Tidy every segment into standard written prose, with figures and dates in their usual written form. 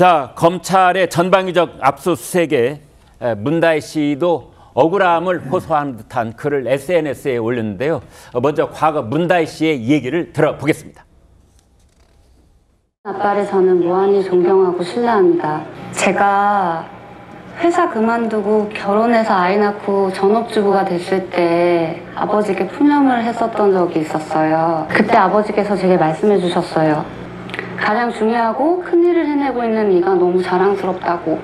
자, 검찰의 전방위적 압수수색에 문다혜 씨도 억울함을 호소하는 듯한 글을 SNS에 올렸는데요. 먼저 과거 문다혜 씨의 얘기를 들어보겠습니다. 아빠를 저는 무한히 존경하고 신뢰합니다. 제가 회사 그만두고 결혼해서 아이 낳고 전업주부가 됐을 때 아버지께 푸념을 했었던 적이 있었어요. 그때 아버지께서 제게 말씀해 주셨어요. 가장 중요하고 큰일을 해내고 있는 네가 너무 자랑스럽다고.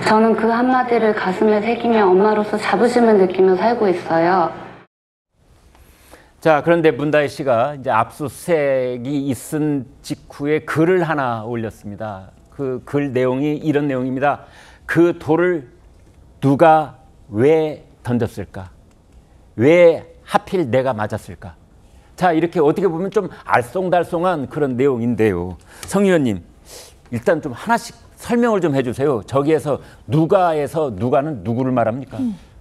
저는 그 한마디를 가슴에 새기며 엄마로서 자부심을 느끼며 살고 있어요. 자, 그런데 문다혜 씨가 이제 압수수색이 있은 직후에 글을 하나 올렸습니다. 그 글 내용이 이런 내용입니다. 그 돌을 누가 왜 던졌을까? 왜 하필 내가 맞았을까? 자, 이렇게 어떻게 보면 좀 알쏭달쏭한 그런 내용인데요. 성 의원님, 일단 좀 하나씩 설명을 좀 해주세요. 저기에서 누가에서 누가는 누구를 말합니까?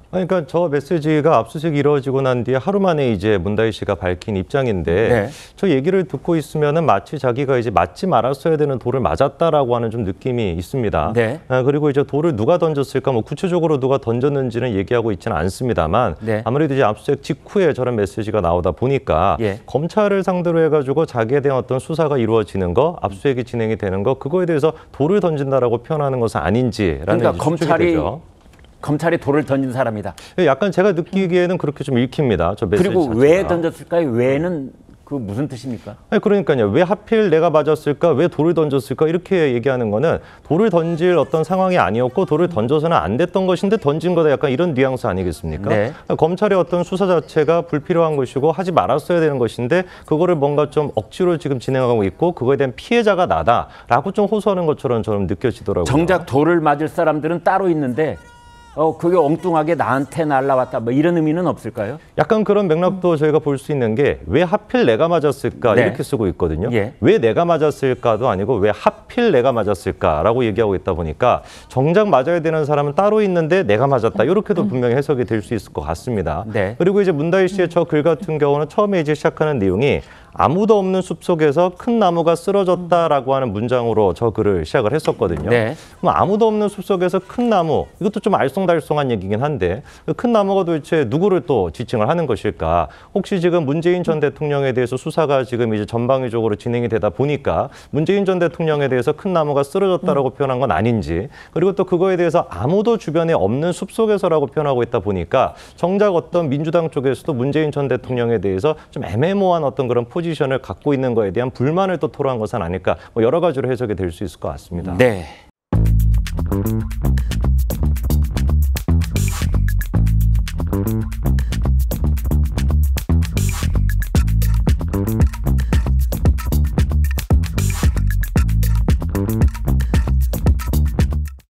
그러니까 저 메시지가 압수수색이 이루어지고 난 뒤에 하루 만에 이제 문다혜 씨가 밝힌 입장인데 네. 저 얘기를 듣고 있으면은 마치 자기가 이제 맞지 말았어야 되는 돌을 맞았다라고 하는 좀 느낌이 있습니다. 네. 그리고 이제 돌을 누가 던졌을까 뭐 구체적으로 누가 던졌는지는 얘기하고 있지는 않습니다만 네. 아무래도 이제 압수수색 직후에 저런 메시지가 나오다 보니까 예. 검찰을 상대로 해가지고 자기에 대한 어떤 수사가 이루어지는 거, 압수수색이 진행이 되는 거 그거에 대해서 돌을 던진다라고 표현하는 것은 아닌지라는 그러니까 추측이 되죠. 검찰이 돌을 던진 사람이다. 약간 제가 느끼기에는 그렇게 좀 읽힙니다. 저 메시지 그리고 자체가. 왜 던졌을까요? 왜는 그 무슨 뜻입니까? 아니, 그러니까요. 왜 하필 내가 맞았을까? 왜 돌을 던졌을까? 이렇게 얘기하는 거는 돌을 던질 어떤 상황이 아니었고 돌을 던져서는 안 됐던 것인데 던진 거다. 약간 이런 뉘앙스 아니겠습니까? 네. 검찰의 어떤 수사 자체가 불필요한 것이고 하지 말았어야 되는 것인데 그거를 뭔가 좀 억지로 지금 진행하고 있고 그거에 대한 피해자가 나다라고 좀 호소하는 것처럼 저는 느껴지더라고요. 정작 돌을 맞을 사람들은 따로 있는데 그게 엉뚱하게 나한테 날라왔다. 뭐 이런 의미는 없을까요? 약간 그런 맥락도 저희가 볼 수 있는 게 왜 하필 내가 맞았을까 네. 이렇게 쓰고 있거든요. 예. 왜 내가 맞았을까도 아니고 왜 하필 내가 맞았을까라고 얘기하고 있다 보니까 정작 맞아야 되는 사람은 따로 있는데 내가 맞았다. 이렇게도 분명히 해석이 될 수 있을 것 같습니다. 네. 그리고 이제 문다혜 씨의 저 글 같은 경우는 처음에 이제 시작하는 내용이 아무도 없는 숲속에서 큰 나무가 쓰러졌다라고 하는 문장으로 저 글을 시작을 했었거든요. 네. 그럼 아무도 없는 숲속에서 큰 나무, 이것도 좀 알쏭달쏭한 얘기긴 한데 큰 나무가 도대체 누구를 또 지칭을 하는 것일까? 혹시 지금 문재인 전 대통령에 대해서 수사가 지금 이제 전방위적으로 진행이 되다 보니까 문재인 전 대통령에 대해서 큰 나무가 쓰러졌다라고 표현한 건 아닌지, 그리고 또 그거에 대해서 아무도 주변에 없는 숲속에서라고 표현하고 있다 보니까 정작 어떤 민주당 쪽에서도 문재인 전 대통령에 대해서 좀 애매모호한 어떤 그런 포지션을 갖고 있는 거에 대한 불만을 또 토로한 것은 아닐까, 뭐 여러 가지로 해석이 될 수 있을 것 같습니다. 네.